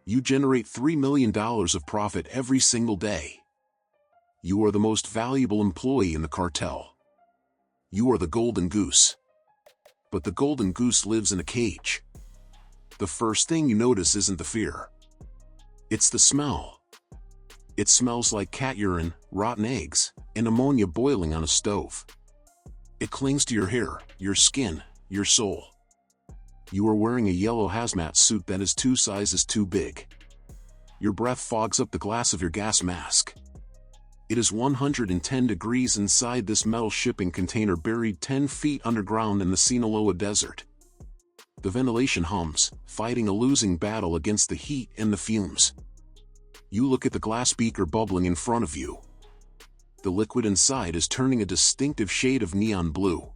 You generate $3 million of profit every single day. You are the most valuable employee in the cartel. You are the Golden Goose. But the Golden Goose lives in a cage. The first thing you notice isn't the fear. It's the smell. It smells like cat urine, rotten eggs, and ammonia boiling on a stove. It clings to your hair, your skin, your soul. You are wearing a yellow hazmat suit that is 2 sizes too big. Your breath fogs up the glass of your gas mask. It is 110 degrees inside this metal shipping container buried 10 feet underground in the Sinaloa desert. The ventilation hums, fighting a losing battle against the heat and the fumes. You look at the glass beaker bubbling in front of you. The liquid inside is turning a distinctive shade of neon blue.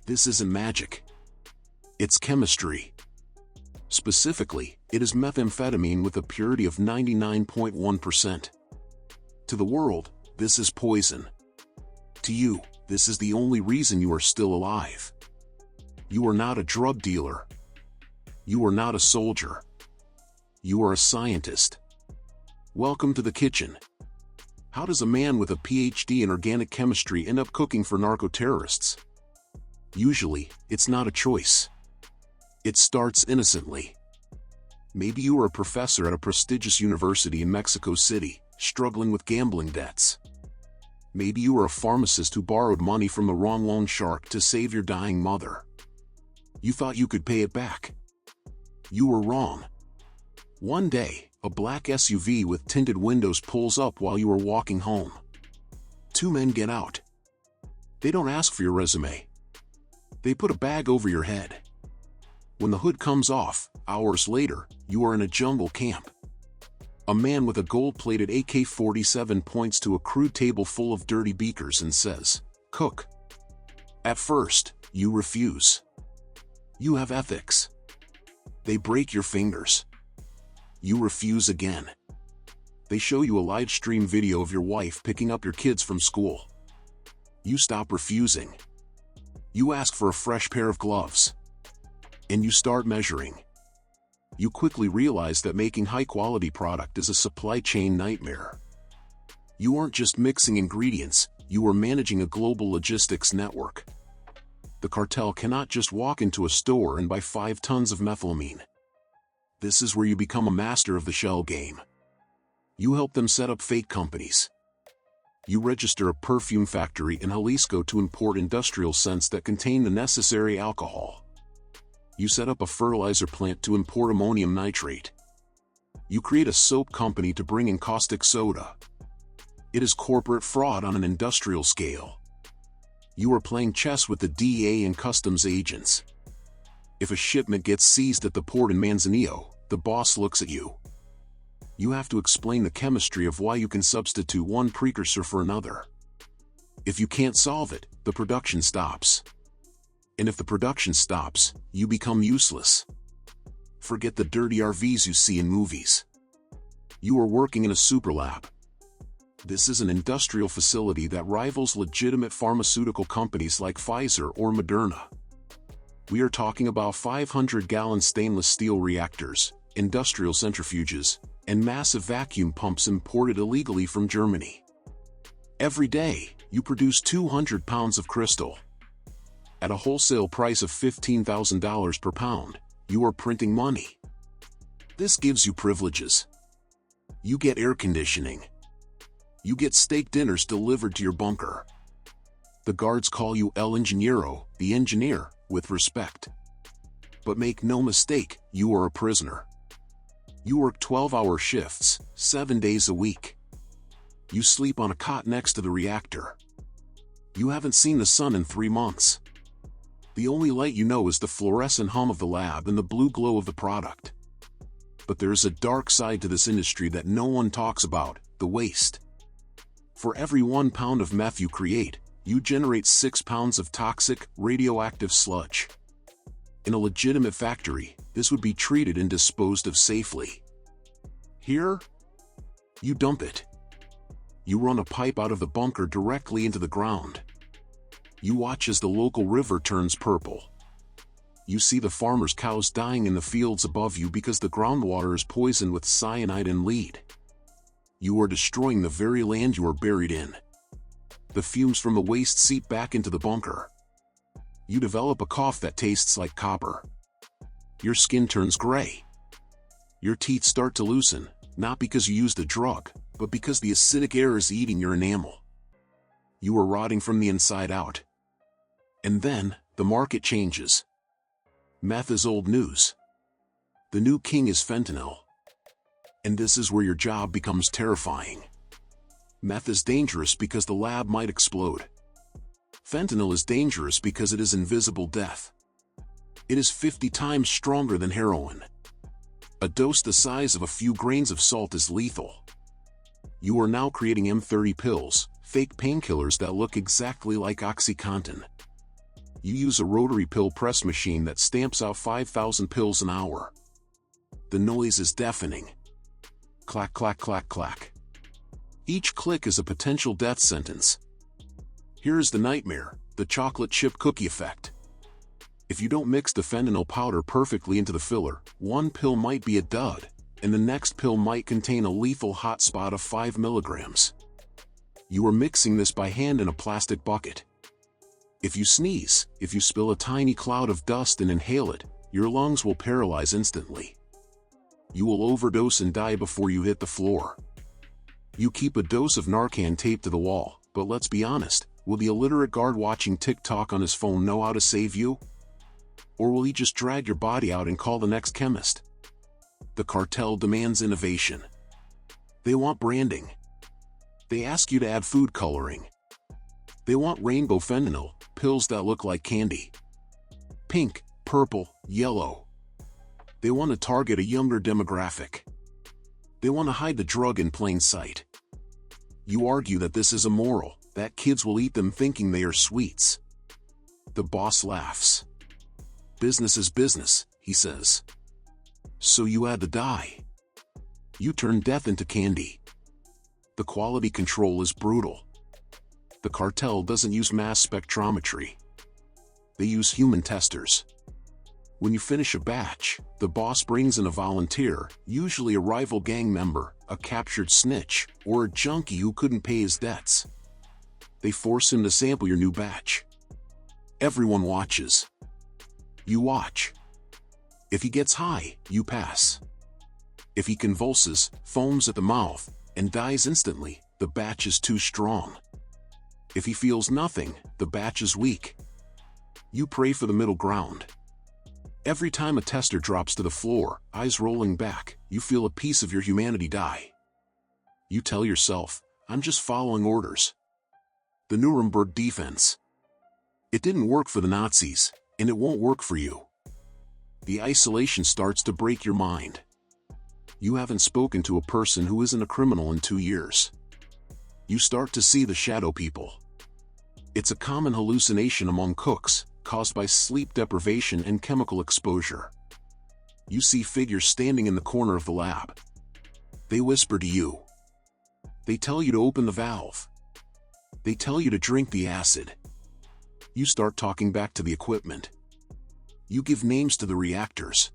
This isn't magic. It's chemistry. Specifically, it is methamphetamine with a purity of 99.1%. To the world, this is poison. To you, this is the only reason you are still alive. You are not a drug dealer. You are not a soldier. You are a scientist. Welcome to the kitchen. How does a man with a PhD in organic chemistry end up cooking for narco-terrorists? Usually, it's not a choice. It starts innocently. Maybe you are a professor at a prestigious university in Mexico City, struggling with gambling debts. Maybe you are a pharmacist who borrowed money from the wrong loan shark to save your dying mother. You thought you could pay it back. You were wrong. One day, a black SUV with tinted windows pulls up while you are walking home. 2 men get out. They don't ask for your resume. They put a bag over your head. When the hood comes off, hours later, you are in a jungle camp. A man with a gold-plated AK-47 points to a crude table full of dirty beakers and says, "Cook." At first, you refuse. You have ethics. They break your fingers. You refuse again. They show you a live stream video of your wife picking up your kids from school. You stop refusing. You ask for a fresh pair of gloves. And you start measuring. You quickly realize that making high-quality product is a supply chain nightmare. You aren't just mixing ingredients, you are managing a global logistics network. The cartel cannot just walk into a store and buy 5 tons of methylamine. This is where you become a master of the shell game. You help them set up fake companies. You register a perfume factory in Jalisco to import industrial scents that contain the necessary alcohol. You set up a fertilizer plant to import ammonium nitrate. You create a soap company to bring in caustic soda. It is corporate fraud on an industrial scale. You are playing chess with the DEA and customs agents. If a shipment gets seized at the port in Manzanillo, the boss looks at you. You have to explain the chemistry of why you can substitute one precursor for another. If you can't solve it, the production stops. And if the production stops, you become useless. Forget the dirty RVs you see in movies. You are working in a Superlab. This is an industrial facility that rivals legitimate pharmaceutical companies like Pfizer or Moderna. We are talking about 500-gallon stainless steel reactors, industrial centrifuges, and massive vacuum pumps imported illegally from Germany. Every day, you produce 200 pounds of crystal. At a wholesale price of $15,000 per pound, you are printing money. This gives you privileges. You get air conditioning. You get steak dinners delivered to your bunker. The guards call you El Ingeniero, the engineer, with respect. But make no mistake, you are a prisoner. You work 12-hour shifts, 7 days a week. You sleep on a cot next to the reactor. You haven't seen the sun in 3 months. The only light you know is the fluorescent hum of the lab and the blue glow of the product. But there is a dark side to this industry that no one talks about, the waste. For every 1 pound of meth you create, you generate 6 pounds of toxic, radioactive sludge. In a legitimate factory, this would be treated and disposed of safely. Here, you dump it. You run a pipe out of the bunker directly into the ground. You watch as the local river turns purple. You see the farmers' cows dying in the fields above you because the groundwater is poisoned with cyanide and lead. You are destroying the very land you are buried in. The fumes from the waste seep back into the bunker. You develop a cough that tastes like copper. Your skin turns gray. Your teeth start to loosen, not because you used a drug, but because the acidic air is eating your enamel. You are rotting from the inside out. And then, the market changes. Meth is old news. The new king is fentanyl. And this is where your job becomes terrifying. Meth is dangerous because the lab might explode. Fentanyl is dangerous because it is invisible death. It is 50 times stronger than heroin. A dose the size of a few grains of salt is lethal. You are now creating M30 pills, fake painkillers that look exactly like OxyContin. You use a rotary pill press machine that stamps out 5,000 pills an hour. The noise is deafening. Clack, clack, clack, clack. Each click is a potential death sentence. Here is the nightmare, the chocolate chip cookie effect. If you don't mix the fentanyl powder perfectly into the filler, one pill might be a dud, and the next pill might contain a lethal hotspot of 5 milligrams. You are mixing this by hand in a plastic bucket. If you sneeze, if you spill a tiny cloud of dust and inhale it, your lungs will paralyze instantly. You will overdose and die before you hit the floor. You keep a dose of Narcan taped to the wall, but let's be honest, will the illiterate guard watching TikTok on his phone know how to save you? Or will he just drag your body out and call the next chemist? The cartel demands innovation. They want branding. They ask you to add food coloring. They want rainbow fentanyl, pills that look like candy. Pink, purple, yellow. They want to target a younger demographic. They want to hide the drug in plain sight. You argue that this is immoral, that kids will eat them thinking they are sweets. The boss laughs. Business is business, he says. So you add the dye. You turn death into candy. The quality control is brutal. The cartel doesn't use mass spectrometry. They use human testers. When you finish a batch, the boss brings in a volunteer, usually a rival gang member, a captured snitch, or a junkie who couldn't pay his debts. They force him to sample your new batch. Everyone watches. You watch. If he gets high, you pass. If he convulses, foams at the mouth, and dies instantly, the batch is too strong. If he feels nothing, the batch is weak. You pray for the middle ground. Every time a tester drops to the floor, eyes rolling back, you feel a piece of your humanity die. You tell yourself, I'm just following orders. The Nuremberg defense. It didn't work for the Nazis, and it won't work for you. The isolation starts to break your mind. You haven't spoken to a person who isn't a criminal in 2 years. You start to see the shadow people. It's a common hallucination among cooks, caused by sleep deprivation and chemical exposure. You see figures standing in the corner of the lab. They whisper to you. They tell you to open the valve. They tell you to drink the acid. You start talking back to the equipment. You give names to the reactors.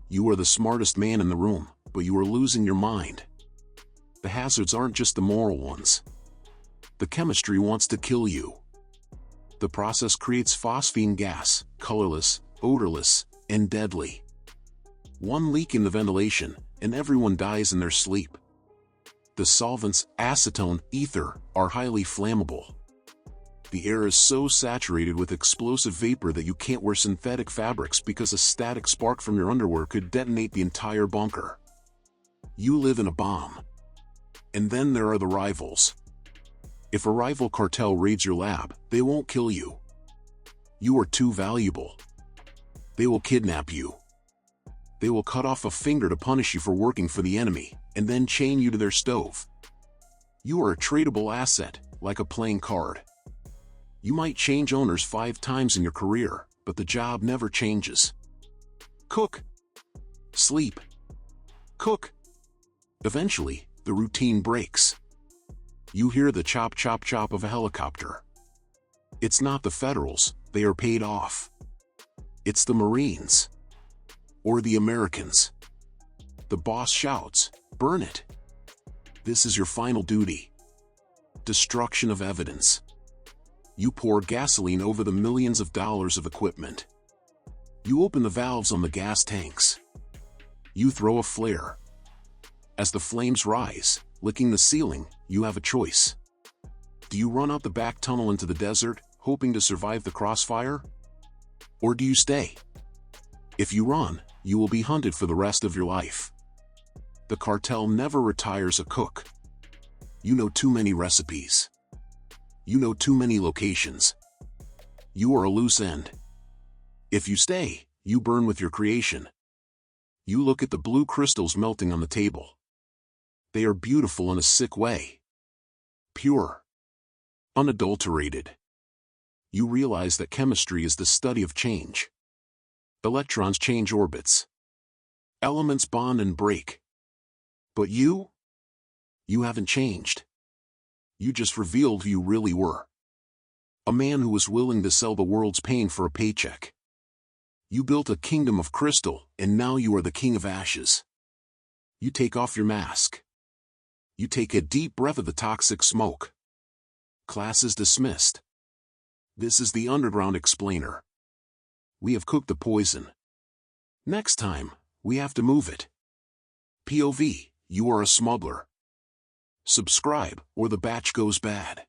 You are the smartest man in the room, but you are losing your mind. The hazards aren't just the moral ones. The chemistry wants to kill you. The process creates phosphine gas, colorless, odorless, and deadly. One leak in the ventilation, and everyone dies in their sleep. The solvents, acetone, ether, are highly flammable. The air is so saturated with explosive vapor that you can't wear synthetic fabrics because a static spark from your underwear could detonate the entire bunker. You live in a bomb. And then there are the rivals. If a rival cartel raids your lab, they won't kill you. You are too valuable. They will kidnap you. They will cut off a finger to punish you for working for the enemy, and then chain you to their stove. You are a tradable asset, like a playing card. You might change owners 5 times in your career, but the job never changes. Cook. Sleep. Cook. Eventually, the routine breaks. You hear the chop chop chop of a helicopter. It's not the Federals, they are paid off. It's the Marines. Or the Americans. The boss shouts, "Burn it." This is your final duty. Destruction of evidence. You pour gasoline over the millions of dollars of equipment. You open the valves on the gas tanks. You throw a flare. As the flames rise, licking the ceiling, you have a choice. Do you run out the back tunnel into the desert, hoping to survive the crossfire? Or do you stay? If you run, you will be hunted for the rest of your life. The cartel never retires a cook. You know too many recipes. You know too many locations. You are a loose end. If you stay, you burn with your creation. You look at the blue crystals melting on the table. They are beautiful in a sick way. Pure. Unadulterated. You realize that chemistry is the study of change. Electrons change orbits. Elements bond and break. But you? You haven't changed. You just revealed who you really were. A man who was willing to sell the world's pain for a paycheck. You built a kingdom of crystal, and now you are the king of ashes. You take off your mask. You take a deep breath of the toxic smoke. Class is dismissed. This is the Underground Explainer. We have cooked the poison. Next time, we have to move it. POV, you are a smuggler. Subscribe, or the batch goes bad.